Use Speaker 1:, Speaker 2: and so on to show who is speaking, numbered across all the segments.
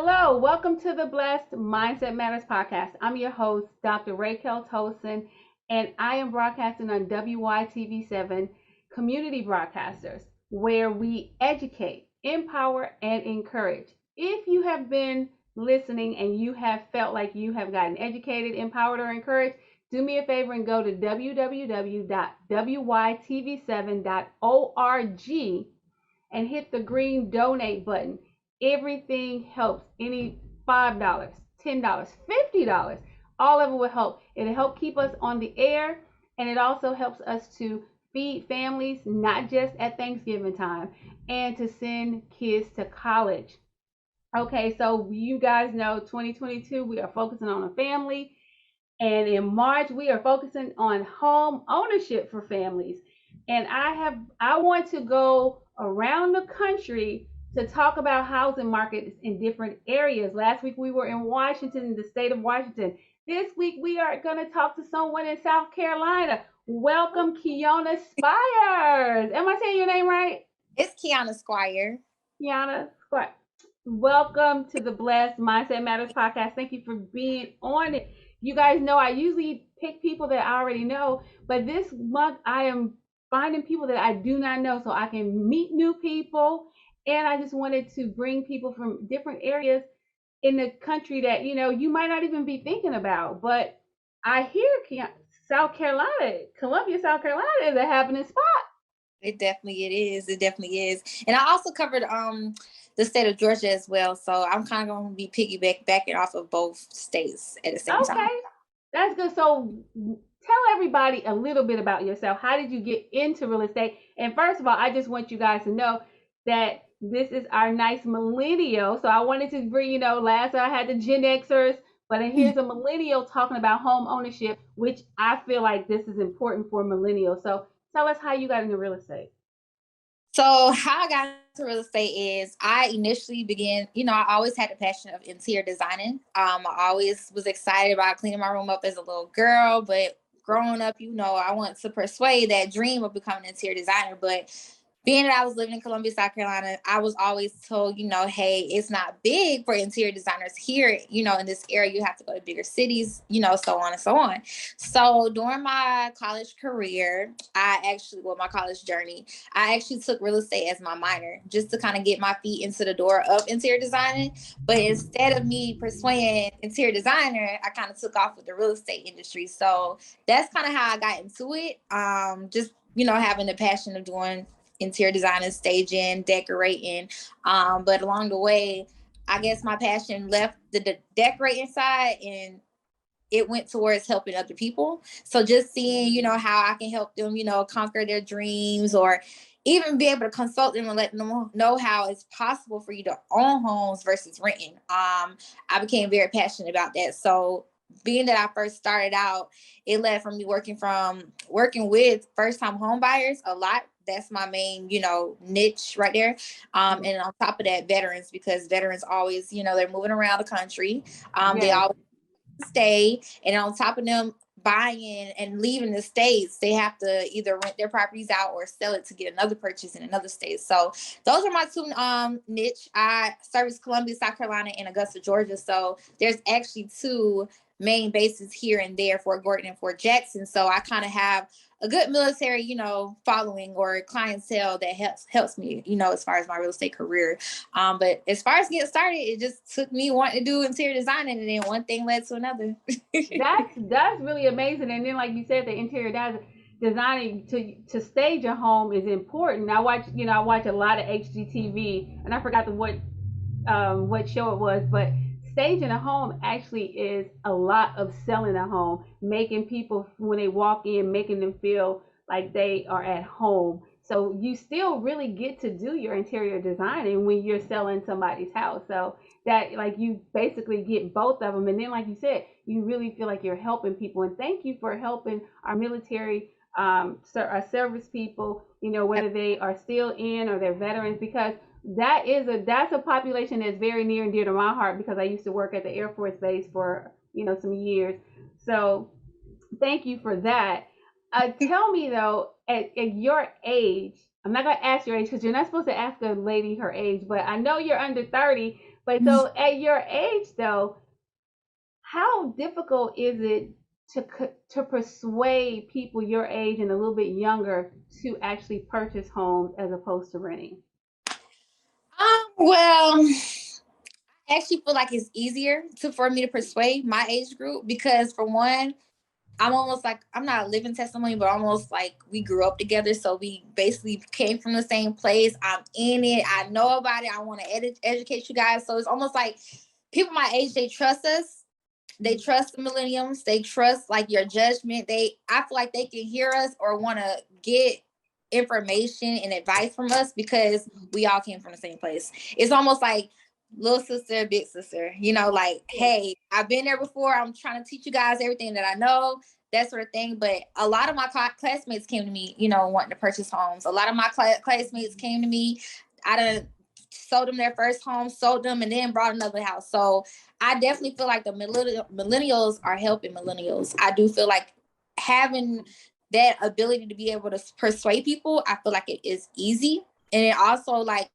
Speaker 1: Hello, welcome to the Blessed Mindset Matters podcast. I'm your host, Dr. Raquel Tolson, and I am broadcasting on WYTV7 Community Broadcasters, where we educate, empower, and encourage. If you have been listening and you have felt like you have gotten educated, empowered, or encouraged, do me a favor and go to www.wytv7.org and hit the green donate button. Everything helps. Any $5, $10, $50, all of it will help. It'll help keep us on the air, and it also helps us to feed families, not just at Thanksgiving time, and to send kids to college. Okay, so you guys know 2022, we are focusing on a family. And in March, we are focusing on home ownership for families. And I want to go around the country to talk about housing markets in different areas. Last week we were in Washington, the state of Washington. This week we are going to talk to someone in South Carolina. Welcome, Keyona Squire. Am I saying your name right?
Speaker 2: It's Keyona Squire.
Speaker 1: Keyona Squire. Welcome to the Blessed Mindset Matters podcast. Thank you for being on it. You guys know I usually pick people that I already know, but this month I am finding people that I do not know so I can meet new people. And I just wanted to bring people from different areas in the country that, you might not even be thinking about. But I hear South Carolina, Columbia, South Carolina is a happening spot.
Speaker 2: It definitely it is. It definitely is. And I also covered the state of Georgia as well. So I'm kind of going to be backing off of both states at the same time.
Speaker 1: Okay, that's good. So tell everybody a little bit about yourself. How did you get into real estate? And first of all, I just want you guys to know that this is our nice millennial. So I wanted to bring, last I had the Gen Xers, but here's a millennial talking about home ownership, which I feel like this is important for millennials. So tell us how you got into real estate.
Speaker 2: So how I got into real estate is I initially began, I always had the passion of interior designing. I always was excited about cleaning my room up as a little girl, but growing up, I want to persuade that dream of becoming an interior designer. But being that I was living in Columbia, South Carolina, I was always told, hey, it's not big for interior designers here, in this area. You have to go to bigger cities, so on and so on. So during my college career, my college journey, I actually took real estate as my minor just to kind of get my feet into the door of interior designing. But instead of me pursuing interior designer, I kind of took off with the real estate industry. So that's kind of how I got into it. Just, having the passion of doing interior designing, staging, decorating. But along the way, I guess my passion left the decorating side and it went towards helping other people. So just seeing, how I can help them, conquer their dreams or even be able to consult them and let them know how it's possible for you to own homes versus renting. I became very passionate about that. So being that I first started out, it led from me working with first-time home buyers a lot. That's my main, niche right there. And on top of that, veterans, because veterans always, they're moving around the country. They always stay. And on top of them buying and leaving the states, they have to either rent their properties out or sell it to get another purchase in another state. So those are my two niche. I service Columbia, South Carolina, and Augusta, Georgia. So there's actually two main bases here and there, Fort Gordon and Fort Jackson. So I kind of have a good military, following or clientele that helps me, as far as my real estate career. But as far as getting started, it just took me wanting to do interior designing, and then one thing led to another.
Speaker 1: That's really amazing. And then, like you said, the interior designing to stage a home is important. I watch a lot of HGTV, and I forgot what show it was, but staging a home actually is a lot of selling a home, making people, when they walk in, making them feel like they are at home. So you still really get to do your interior designing when you're selling somebody's house. So that, like, you basically get both of them. And then, like you said, you really feel like you're helping people. And thank you for helping our military, our service people, whether they are still in or they're veterans, because that's a population that's very near and dear to my heart, because I used to work at the Air Force Base for some years. So thank you for that. Tell me though, at your age, I'm not gonna ask your age because you're not supposed to ask a lady her age, but I know you're under 30. But so at your age though, how difficult is it to persuade people your age and a little bit younger to actually purchase homes as opposed to renting?
Speaker 2: Well, I actually feel like it's easier for me to persuade my age group because for one, I'm almost like I'm not a living testimony, but almost like we grew up together. So we basically came from the same place. I'm in it. I know about it. I want to educate you guys. So it's almost like people my age, they trust us. They trust the millenniums. They trust like your judgment. I feel like they can hear us or want to get information and advice from us because we all came from the same place. It's almost like little sister, big sister, like, hey, I've been there before. I'm trying to teach you guys everything that I know, that sort of thing. But a lot of my classmates came to me, wanting to purchase homes. A lot of my classmates came to me. I done sold them their first home, sold them, and then brought another house. So I definitely feel like the millennials are helping millennials. I do feel like having that ability to be able to persuade people, I feel like it is easy. And it also like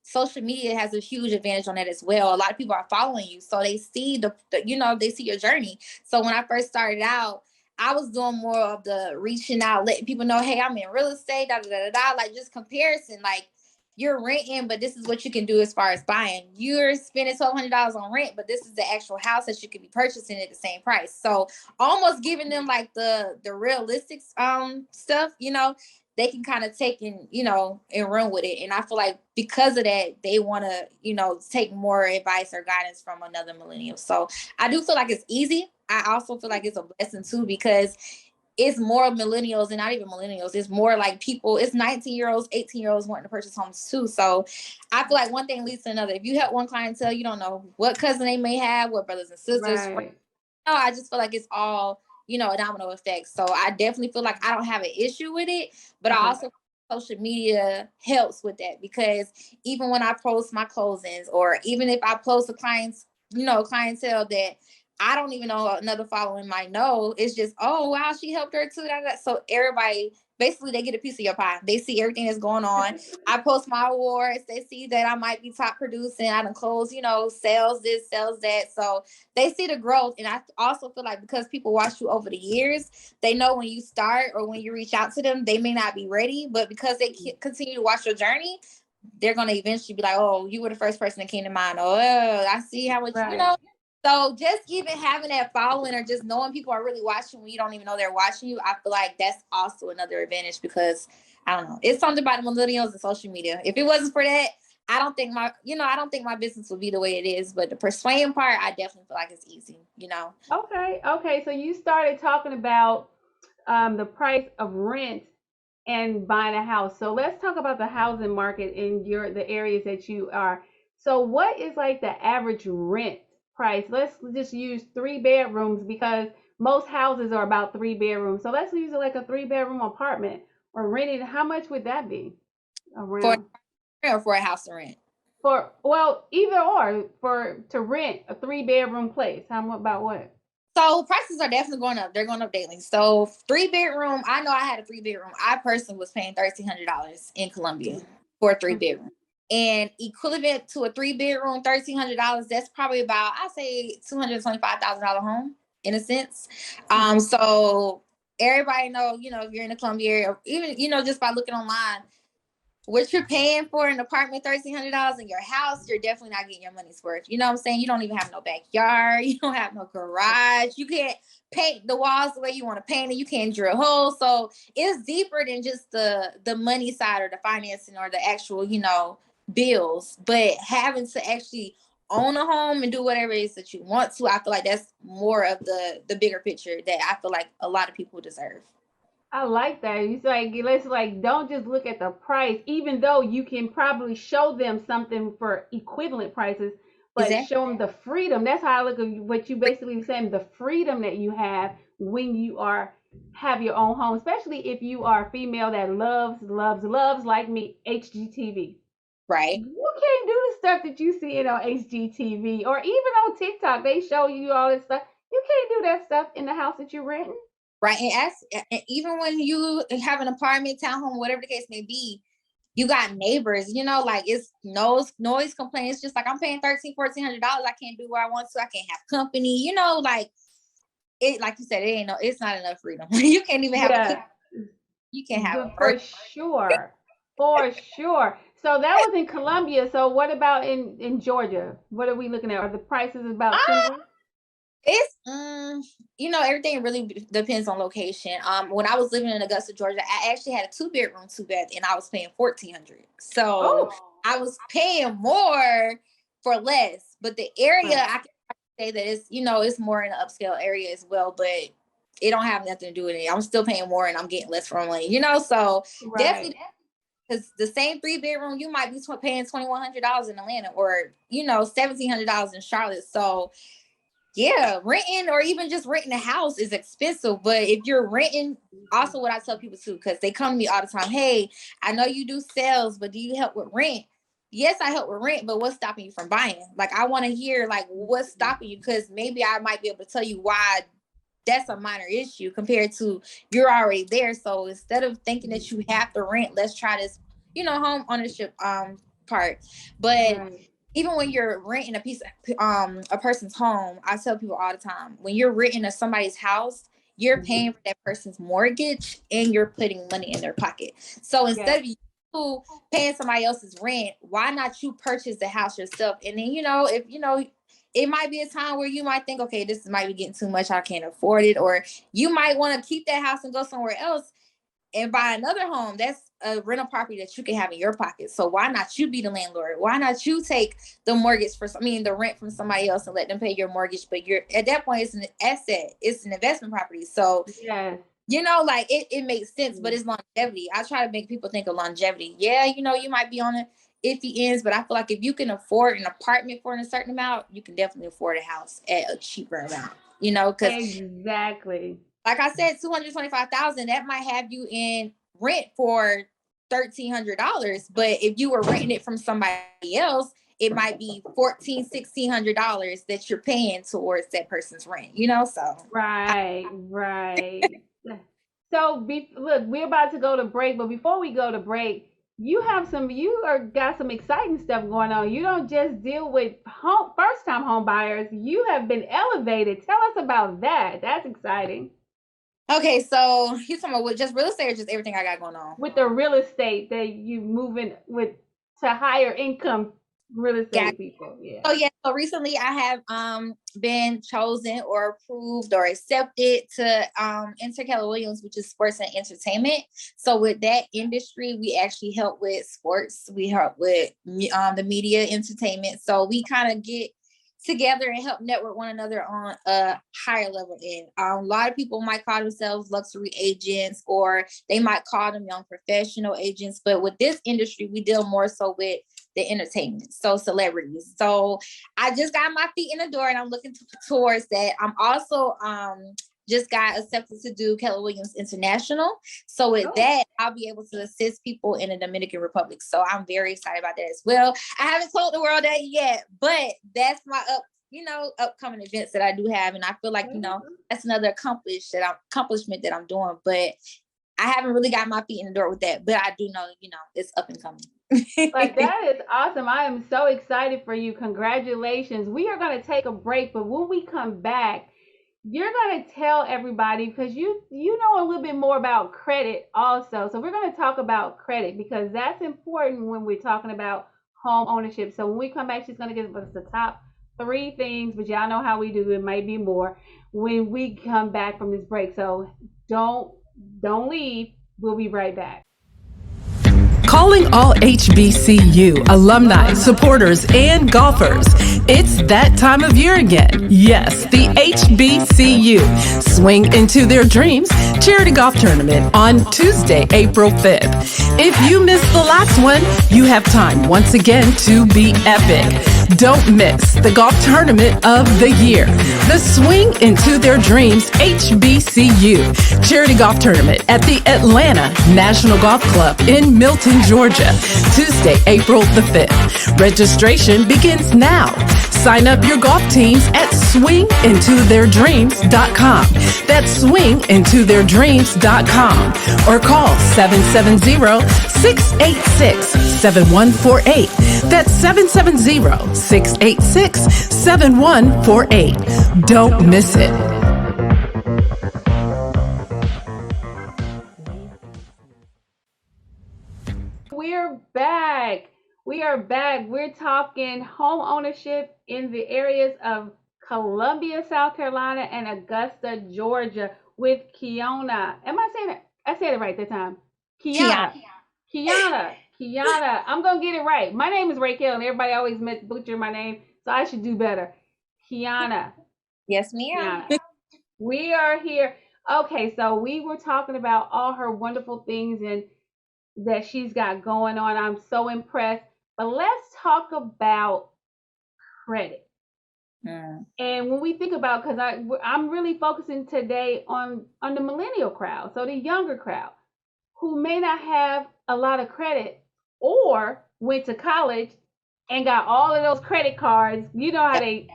Speaker 2: social media has a huge advantage on that as well. A lot of people are following you. So they see they see your journey. So when I first started out, I was doing more of the reaching out, letting people know, hey, I'm in real estate, like just comparison, like you're renting, but this is what you can do as far as buying. You're spending $1,200 on rent, but this is the actual house that you could be purchasing at the same price. So almost giving them like the realistic stuff, they can kind of take and run with it. And I feel like because of that, they want to, take more advice or guidance from another millennial. So I do feel like it's easy. I also feel like it's a blessing too, because it's more millennials and not even millennials. It's more like people, it's 19-year-olds, 18-year-olds wanting to purchase homes too. So I feel like one thing leads to another. If you help one clientele, you don't know what cousin they may have, what brothers and sisters.
Speaker 1: Right.
Speaker 2: I just feel like it's all, a domino effect. So I definitely feel like I don't have an issue with it, but I also social media helps with that because even when I post my closings or even if I post a clientele that I don't even know another following might know. It's just, oh, wow, she helped her too. So everybody, basically, they get a piece of your pie. They see everything that's going on. I post my awards. They see that I might be top producing. I done close, sales this, sales that. So they see the growth. And I also feel like because people watch you over the years, they know when you start or when you reach out to them, they may not be ready. But because they continue to watch your journey, they're going to eventually be like, oh, you were the first person that came to mind. Oh, I see how much, So just even having that following or just knowing people are really watching when you don't even know they're watching you, I feel like that's also another advantage because I don't know. It's something about the millennials and social media. If it wasn't for that, I don't think my business would be the way it is. But the persuading part, I definitely feel like it's easy,
Speaker 1: Okay. So you started talking about the price of rent and buying a house. So let's talk about the housing market in the areas that you are. So what is like the average rent price? Let's just use 3 bedrooms because most houses are about 3 bedrooms. So let's use it like a 3 bedroom apartment or renting. How much would that be
Speaker 2: for
Speaker 1: around?
Speaker 2: for a house to rent.
Speaker 1: Either or to rent a 3 bedroom place. How much about what?
Speaker 2: So prices are definitely going up. They're going up daily. So 3 bedroom, I know I had a 3 bedroom. I personally was paying $1,300 in Columbia for a 3 bedroom. And equivalent to a 3 bedroom, $1,300, that's probably about, I say $225,000 home in a sense. So everybody know, if you're in the Columbia area, or even, just by looking online, what you're paying for an apartment, $1,300 in your house, you're definitely not getting your money's worth. You know what I'm saying? You don't even have no backyard. You don't have no garage. You can't paint the walls the way you want to paint it. You can't drill holes. So it's deeper than just the money side or the financing or the actual, bills. But having to actually own a home and do whatever it is that you want to, I feel like that's more of the bigger picture that I feel like a lot of people deserve.
Speaker 1: I like that. It's like let's like don't just look at the price, even though you can probably show them something for equivalent prices, but
Speaker 2: Exactly.
Speaker 1: show them the freedom. That's how I look at what you basically saying, the freedom that you have when you have your own home, especially if you are a female that loves like me, HGTV.
Speaker 2: Right.
Speaker 1: You can't do the stuff that you see on HGTV or even on TikTok. They show you all this stuff. You can't do that stuff in the house that you're renting.
Speaker 2: Right. And even when you have an apartment, townhome, whatever the case may be, you got neighbors, like it's noise complaints. Just like I'm paying $1,400. I can't do what I want to. I can't have company, like it, like you said, it's not enough freedom. You can't even have you can't have
Speaker 1: for sure. For sure. So that was in Columbia. So what about in Georgia? What are we looking at? Are the prices about similar?
Speaker 2: It's everything really depends on location. When I was living in Augusta, Georgia, I actually had a 2-bedroom, 2-bath, and I was paying $1,400. So I was paying more for less. But the area, I can say that it's more in an upscale area as well, but it don't have nothing to do with it. I'm still paying more and I'm getting less for money, so definitely. Because the same 3-bedroom, you might be paying $2,100 in Atlanta, or $1,700 in Charlotte. So yeah, renting or even just renting a house is expensive. But if you're renting, also what I tell people too, because they come to me all the time, hey, I know you do sales, but do you help with rent? Yes, I help with rent, but what's stopping you from buying? Like, I want to hear what's stopping you, because maybe I might be able to tell you why that's a minor issue compared to you're already there. So instead of thinking that you have to rent, let's try this, home ownership part. But even when you're renting a person's home, I tell people all the time, when you're renting somebody's house, you're paying for that person's mortgage and you're putting money in their pocket. So instead of you paying somebody else's rent, why not you purchase the house yourself? And then, if it might be a time where you might think, okay, this might be getting too much, I can't afford it. Or you might want to keep that house and go somewhere else and buy another home. That's a rental property that you can have in your pocket. So why not you be the landlord? Why not you take the mortgage the rent from somebody else and let them pay your mortgage? But at that point, it's an asset. It's an investment property. So it makes sense, but it's longevity. I try to make people think of longevity. Yeah, you might be on it iffy ends, but I feel like if you can afford an apartment for a certain amount, you can definitely afford a house at a cheaper amount, because
Speaker 1: exactly,
Speaker 2: like I said, $225,000, that might have you in rent for $1,300. But if you were renting it from somebody else, it might be $1,400-$1,600 that you're paying towards that person's rent, so.
Speaker 1: Right. So look, we're about to go to break, but before we go to break, you got some exciting stuff going on. You don't just deal with first-time home buyers. You have been elevated. Tell us about that. That's exciting.
Speaker 2: Okay, so you talking about just real estate or just everything I got going on?
Speaker 1: With the real estate that you moving to higher income real estate people. Yeah.
Speaker 2: So recently I have been chosen or approved or accepted to enter Keller Williams, which is sports and entertainment. So with that industry, we actually help with sports. We help with the media entertainment. So we kind of get together and help network one another on a higher level end. A lot of people might call themselves luxury agents, or they might call them young professional agents. But with this industry, we deal more so with the entertainment, so celebrities. So I just got my feet in the door and I'm looking towards that. I'm also just got accepted to do Keller Williams International. So with that, I'll be able to assist people in the Dominican Republic. So I'm very excited about that as well. I haven't told the world that yet, but that's my upcoming events that I do have. And I feel like, that's another accomplishment that I'm doing, but I haven't really got my feet in the door with that, but I do know, it's up and coming.
Speaker 1: Like, that is awesome. I am so excited for you. Congratulations. We are going to take a break, but when we come back, you're going to tell everybody, because you know a little bit more about credit also. So we're going to talk about credit because that's important when we're talking about home ownership. So when we come back, she's going to give us the top 3 things, but y'all know how we do. It might be more when we come back from this break. So don't leave. We'll be right back.
Speaker 3: Calling all HBCU alumni, supporters, and golfers. It's that time of year again. Yes, the HBCU Swing Into Their Dreams charity golf tournament on Tuesday, April 5th. If you missed the last one, you have time once again to be epic. Don't miss the golf tournament of the year. The Swing Into Their Dreams HBCU charity golf tournament at the Atlanta National Golf Club in Milton, Georgia, Tuesday, April the 5th. Registration begins now. Sign up your golf teams at swingintotheirdreams.com. That's swingintotheirdreams.com. Or call 770-686-7148. That's 770-686-7148. Don't miss it.
Speaker 1: We're back. We are back. We're talking home ownership in the areas of Columbia, South Carolina, and Augusta, Georgia, with Keyona. Am I saying it? I said it right that time. Keyona. I'm gonna get it right. My name is Raquel, and everybody always butcher my name, so I should do better. Keyona.
Speaker 2: Yes, ma'am.
Speaker 1: Keyona. We are here. Okay, so we were talking about all her wonderful things and that she's got going on. I'm so impressed. But let's talk about credit. And when we think about, because I'm really focusing today on the millennial crowd, so the younger crowd who may not have a lot of credit or went to college and got all of those credit cards. You know how I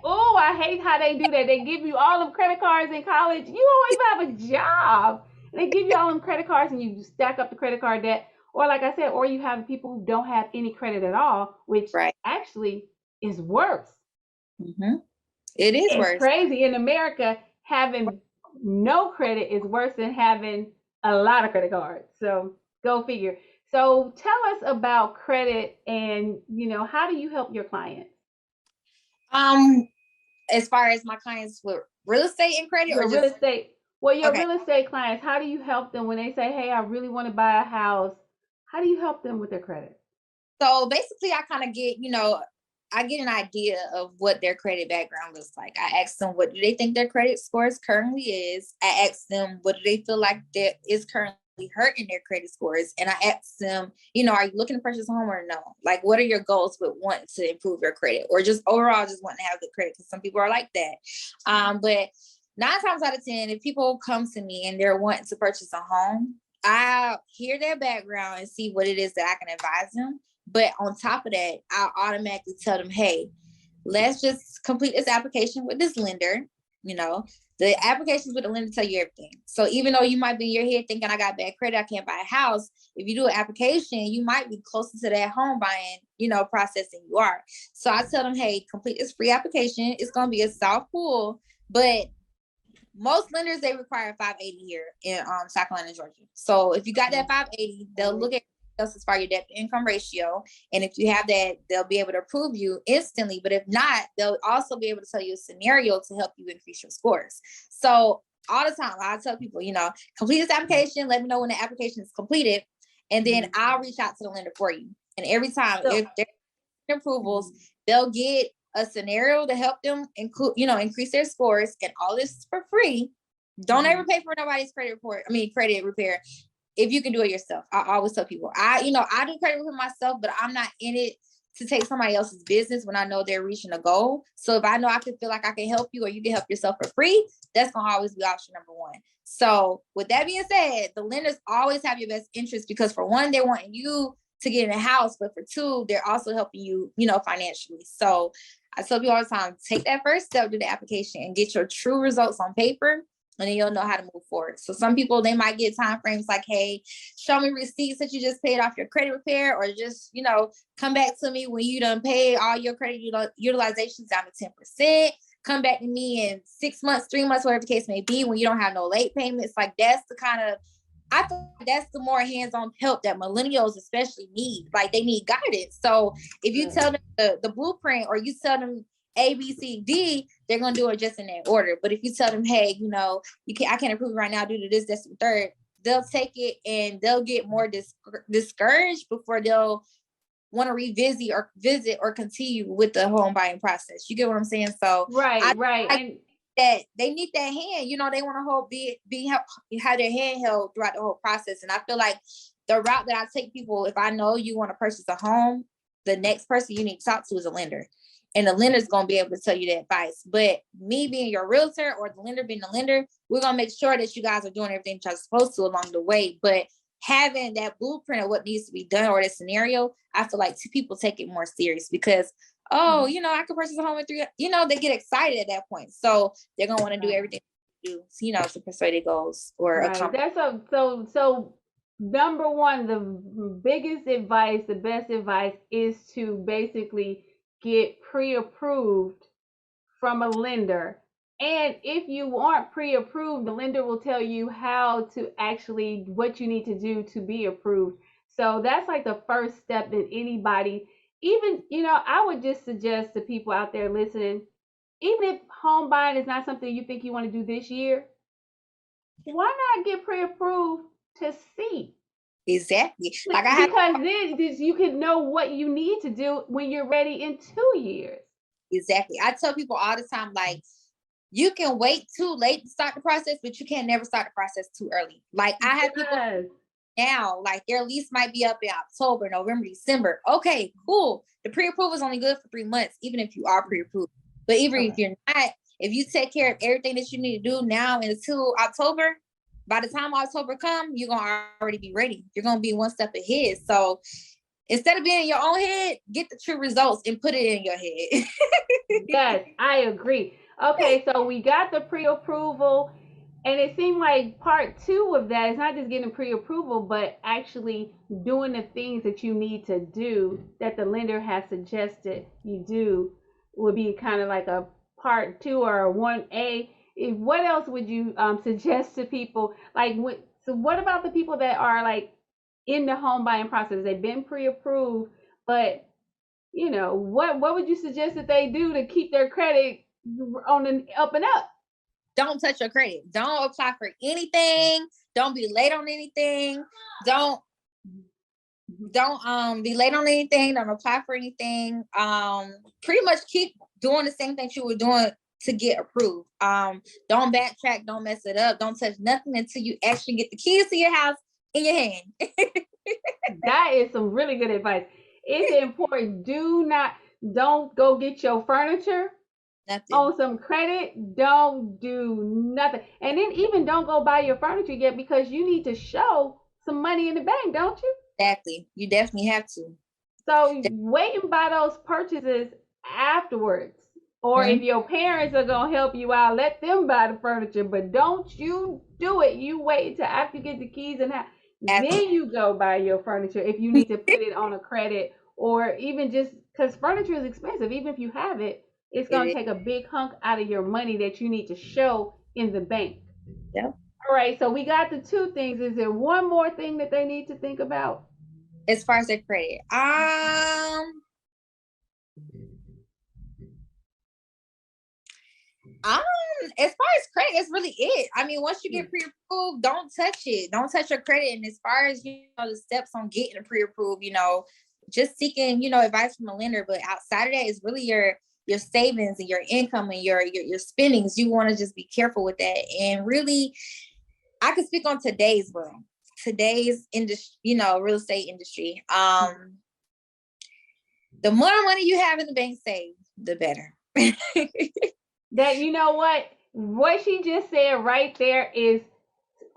Speaker 1: hate how they do that. They give you all them credit cards in college. You don't even have a job. They give you all them credit cards and you stack up the credit card debt. Or like I said, or you have people who don't have any credit at all, which actually is worse.
Speaker 2: It is worse.
Speaker 1: It's crazy. In America, having no credit is worse than having a lot of credit cards. So go figure. So tell us about credit and, how do you help your clients?
Speaker 2: As far as my clients with real estate and credit
Speaker 1: real estate. Well, your real estate clients, how do you help them when they say, hey, I really want to buy a house? How do you help them with their credit?
Speaker 2: So basically, I kind of get, I get an idea of what their credit background looks like. I ask them, what do they think their credit scores currently is? I ask them, what do they feel like that is currently hurting their credit scores? And I ask them, are you looking to purchase a home or no? Like, what are your goals with wanting to improve your credit, or just overall just wanting to have good credit? Because some people are like that. But 9 times out of 10, if people come to me and they're wanting to purchase a home, I hear their background and see what it is that I can advise them. But on top of that, I'll automatically tell them, hey, let's just complete this application with this lender. The applications with the lender tell you everything. So even though you might be in your head thinking I got bad credit, I can't buy a house. If you do an application, you might be closer to that home buying, process than you are. So I tell them, hey, complete this free application. It's going to be a soft pull, but most lenders, they require 580 here in South Carolina, Georgia. So if you got that 580, they'll look at else as far as your debt to income ratio. And if you have that, they'll be able to approve you instantly. But if not, they'll also be able to tell you a scenario to help you increase your scores. So all the time, I tell people, complete this application. Let me know when the application is completed. And then I'll reach out to the lender for you. And every time, if they're approvals, they'll get a scenario to help them increase their scores, and all this for free. Don't ever pay for nobody's credit repair if you can do it yourself. I always tell people, I do credit repair myself, but I'm not in it to take somebody else's business when I know they're reaching a goal. So if I know I can feel like I can help you, or you can help yourself for free, that's gonna always be option number one. So with that being said, the lenders always have your best interest, because for one, they want you to get in a house, but for two, they're also helping you, financially. So I tell people all the time, take that first step, do the application, and get your true results on paper, and then you'll know how to move forward. So some people, they might get time frames like, hey, show me receipts that you just paid off your credit repair, or just, come back to me when you done paid all your credit utilizations down to 10%. Come back to me in 6 months, 3 months, whatever the case may be, when you don't have no late payments. Like, that's the kind of, I feel like that's the more hands-on help that millennials especially need. Like, they need guidance. So if you tell them the blueprint, or you tell them A, B, C, D, they're going to do it just in that order. But if you tell them, hey, I can't approve it right now due to this, this, and third, they'll take it and they'll get more discouraged before they'll want to revisit or continue with the home buying process. You get what I'm saying? So
Speaker 1: right.
Speaker 2: And that they need that hand, they want to have their hand held throughout the whole process. And I feel like the route that I take people, if I know you want to purchase a home, the next person you need to talk to is a lender. And the lender is going to be able to tell you the advice. But me being your realtor, or the lender being the lender, we're going to make sure that you guys are doing everything you're supposed to along the way. But having that blueprint of what needs to be done or the scenario, I feel like people take it more serious because, oh, you know, I could purchase a home in 3, you know, they get excited at that point. So they're going to want to do everything to do, you know, to pursue their goals or accomplish.
Speaker 1: That's so number one, the biggest advice, the best advice is to basically get pre-approved from a lender. And if you aren't pre-approved, the lender will tell you how to actually, what you need to do to be approved. So that's like the first step in anybody. Even, you know, I would just suggest to people out there listening, even if home buying is not something you think you want to do this year, why not get pre-approved to see?
Speaker 2: Exactly.
Speaker 1: Like because then you can know what you need to do when you're ready in 2 years.
Speaker 2: Exactly. I tell people all the time, like, you can wait too late to start the process, but you can never start the process too early. Like I have people now, like their lease might be up in October, November, December. Okay, cool. The pre-approval is only good for 3 months, even if you are pre-approved. But even if you're not, if you take care of everything that you need to do now until October, by the time October comes, you're going to already be ready. You're going to be one step ahead. So instead of being in your own head, get the true results and put it in your head.
Speaker 1: Yes, I agree. Okay, so we got the pre-approval, and it seemed like part 2 of that is not just getting pre-approval, but actually doing the things that you need to do that the lender has suggested you do would be kind of like a part 2 or a 1A. What else would you suggest to people? Like, so what about the people that are like in the home buying process? They've been pre-approved, but you know, what would you suggest that they do to keep their credit on the up and up?
Speaker 2: Don't touch your credit. Don't apply for anything. Don't be late on anything. Don't be late on anything. Don't apply for anything. Pretty much keep doing the same thing you were doing to get approved. Don't backtrack. Don't mess it up. Don't touch nothing until you actually get the keys to your house in your hand.
Speaker 1: That is some really good advice. It's important. Don't go get your furniture on some credit. Don't do nothing. And then even don't go buy your furniture yet because you need to show some money in the bank, don't you?
Speaker 2: Exactly. You definitely have to.
Speaker 1: So wait and buy those purchases afterwards. Or if your parents are going to help you out, let them buy the furniture. But don't you do it. You wait until after you get the keys and then you go buy your furniture if you need to put it on a credit, or even just because furniture is expensive. Even if you have it, it's going to take a big hunk out of your money that you need to show in the bank.
Speaker 2: Yeah.
Speaker 1: All right. So we got the 2 things. Is there one more thing that they need to think about?
Speaker 2: As far as their credit, as far as credit, it's really it. I mean, once you get pre-approved, don't touch it. Don't touch your credit. And as far as, you know, the steps on getting pre-approved, you know, just seeking, you know, advice from a lender. But outside of that is really your savings and your income and your spendings. You want to just be careful with that. And really, I can speak on today's world, today's industry, you know, real estate industry. The more money you have in the bank saved, the better.
Speaker 1: That, you know what she just said right there is,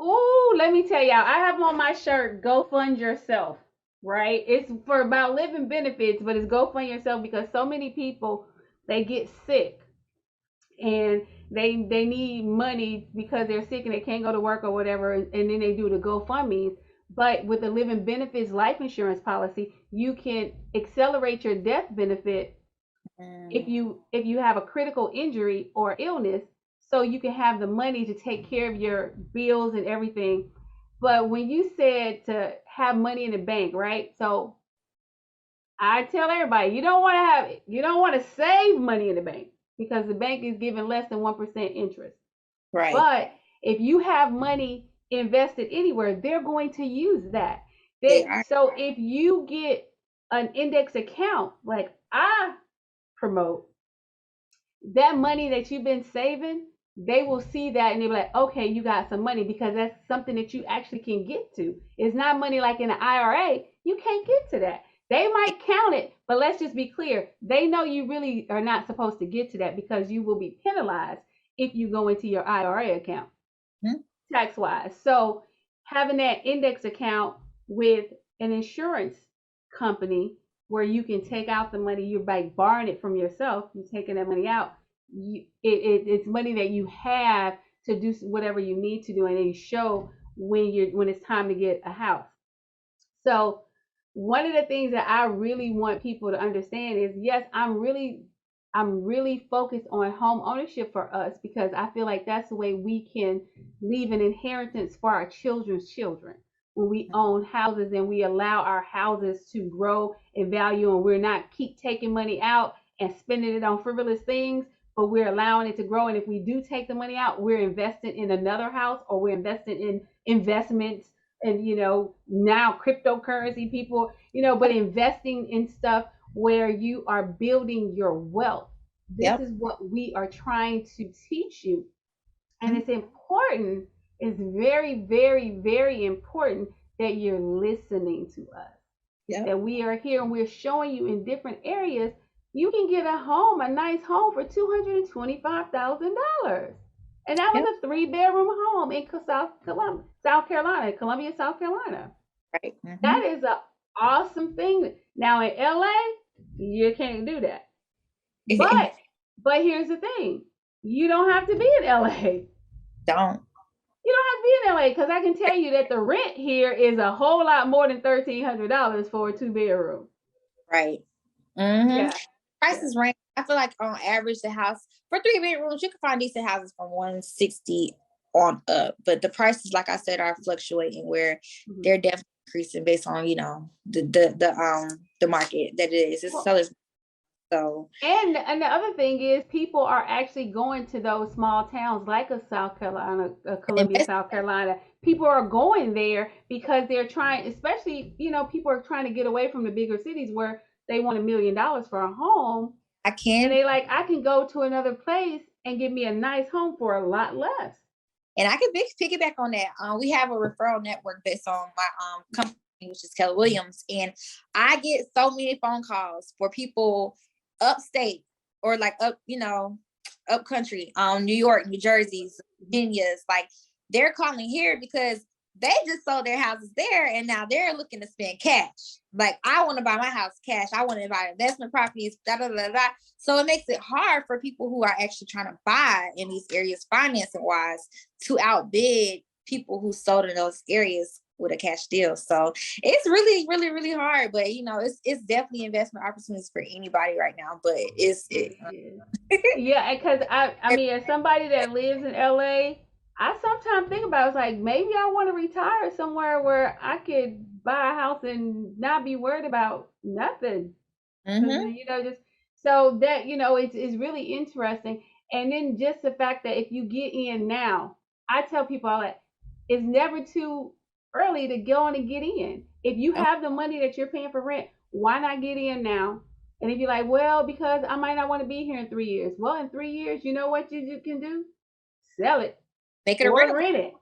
Speaker 1: ooh, let me tell y'all, I have on my shirt, go fund yourself, right? It's for about living benefits, but it's go fund yourself because so many people, they get sick and they need money because they're sick and they can't go to work or whatever, and then they do the GoFundMes. But with the living benefits life insurance policy, you can accelerate your death benefit if you have a critical injury or illness, so you can have the money to take care of your bills and everything. But when you said to have money in the bank, right? So I tell everybody, you don't want to save money in the bank because the bank is giving less than 1% interest.
Speaker 2: Right.
Speaker 1: But if you have money invested anywhere, they're going to use that. So if you get an index account, like I promote, that money that you've been saving, they will see that and they'll be like, okay, you got some money, because that's something that you actually can get to. It's not money like in an IRA. You can't get to that. They might count it, but let's just be clear. They know you really are not supposed to get to that because you will be penalized if you go into your IRA account tax-wise. So having that index account with an insurance company where you can take out the money, you're like borrowing it from yourself, you're taking that money out. It's money that you have to do whatever you need to do, and then you show when it's time to get a house. So one of the things that I really want people to understand is, yes, I'm really focused on home ownership for us, because I feel like that's the way we can leave an inheritance for our children's children. When we own houses and we allow our houses to grow in value, and we're not keep taking money out and spending it on frivolous things, but we're allowing it to grow. And if we do take the money out, we're investing in another house, or we're investing in investments, and now cryptocurrency, people, but investing in stuff where you are building your wealth. This is what we are trying to teach you. And it's important, it's very, very, very important that you're listening to us. That we are here and we're showing you in different areas. You can get a nice home for $225,000. And that was a 3-bedroom home in Columbia, South Carolina.
Speaker 2: Right.
Speaker 1: That is an awesome thing. Now in LA, you can't do that. But here's the thing. You don't have to be in LA.
Speaker 2: Don't.
Speaker 1: You don't have to be in LA, because I can tell you that the rent here is a whole lot more than $1,300 for a 2-bedroom.
Speaker 2: Right.
Speaker 1: Yeah.
Speaker 2: Prices range. I feel like on average, the house for 3 bedrooms, you can find decent houses from 160 on up. But the prices, like I said, are fluctuating, where they're definitely increasing based on the market that it is. It's sellers. So
Speaker 1: and the other thing is, people are actually going to those small towns like a South Carolina, Columbia, South Carolina. People are going there because they're trying, especially, people are trying to get away from the bigger cities where they want $1 million for a home. And they I can go to another place and get me a nice home for a lot less.
Speaker 2: And I can piggyback on that. We have a referral network based on my company, which is Keller Williams, and I get so many phone calls for people upstate or up country, New York, New Jersey, Virginia's. They're calling here because they just sold their houses there, and now they're looking to spend cash. I want to buy my house cash. I want to buy investment properties, da, da, da, da. So it makes it hard for people who are actually trying to buy in these areas, financing wise, to outbid people who sold in those areas with a cash deal. So it's really, really, really hard. But it's definitely investment opportunities for anybody right now. But
Speaker 1: yeah, because I mean, as somebody that lives in LA, I sometimes think about maybe I want to retire somewhere where I could buy a house and not be worried about nothing. Just so that it's really interesting. And then just the fact that if you get in now, I tell people all that it's never too early to go on and get in. If you have the money that you're paying for rent, why not get in now? And if you're like, well, because I might not want to be here in 3 years. Well, in 3 years, you know what you can do? Sell it.
Speaker 2: Make it a
Speaker 1: rent it.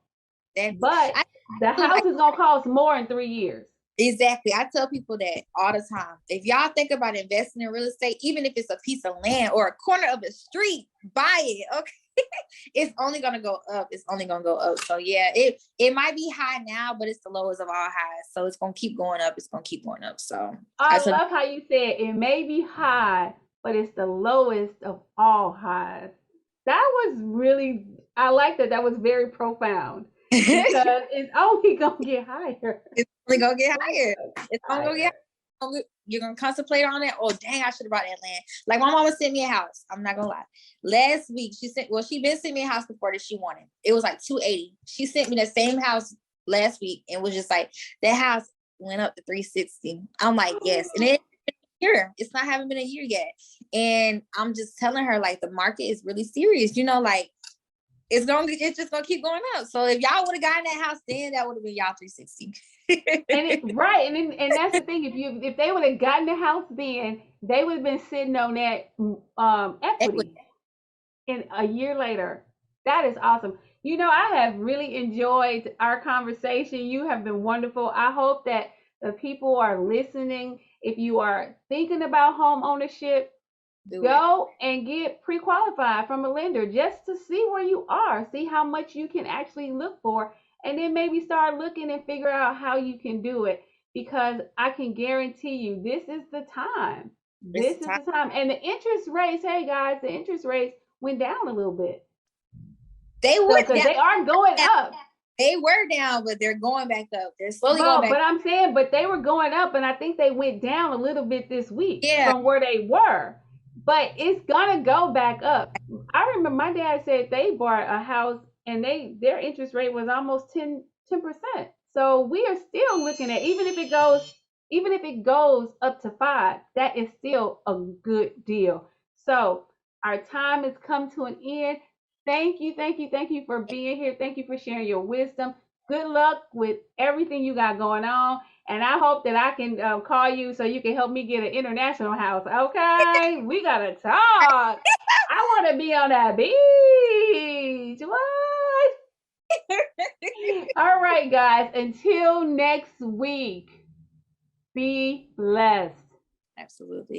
Speaker 1: But the house is gonna cost more in 3 years.
Speaker 2: Exactly. I tell people that all the time. If y'all think about investing in real estate, even if it's a piece of land or a corner of a street, buy it. Okay. It's only gonna go up. It's only gonna go up. So yeah, it might be high now, but it's the lowest of all highs. So it's gonna keep going up. It's gonna keep going up. So
Speaker 1: I love how you said it may be high, but it's the lowest of all highs. That was really, I like that. That was very profound, because it's only gonna get higher.
Speaker 2: It's only gonna get higher. It's only gonna get higher. You're gonna contemplate on it. Oh dang, I should have bought that land. My mama sent me a house. I'm not gonna lie. Last week she been sent me a house before that she wanted. It was $280. She sent me the same house last week and was just that house went up to $360. I'm like, yes. And it's not haven't been a year yet. And I'm just telling her the market is really serious. It's just gonna keep going up. So if y'all would have gotten that house then, that would have been y'all $360.
Speaker 1: Right. And that's the thing. If they would have gotten the house then, they would have been sitting on that equity. And a year later. That is awesome. I have really enjoyed our conversation. You have been wonderful. I hope that the people are listening. If you are thinking about home ownership, go and get pre-qualified from a lender just to see where you are, see how much you can actually look for, and then maybe start looking and figure out how you can do it, because I can guarantee you this is the time.
Speaker 2: This
Speaker 1: This is
Speaker 2: time
Speaker 1: the time. And the interest rates, hey guys, the interest rates went down a little bit.
Speaker 2: they
Speaker 1: So,
Speaker 2: were
Speaker 1: because
Speaker 2: down.
Speaker 1: they are going up.
Speaker 2: They were down, but they're going back up. They're slowly going back.
Speaker 1: But I'm saying, but they were going up, and I think they went down a little bit this week from where they were. But it's gonna go back up. I remember my dad said they bought a house and their interest rate was almost 10%. So we are still looking at, even if it goes up to 5, that is still a good deal. So our time has come to an end. Thank you for being here. Thank you for sharing your wisdom. Good luck with everything you got going on. And I hope that I can call you so you can help me get an international house. Okay? We got to talk. I want to be on that beach. What? All right, guys. Until next week, be blessed.
Speaker 2: Absolutely.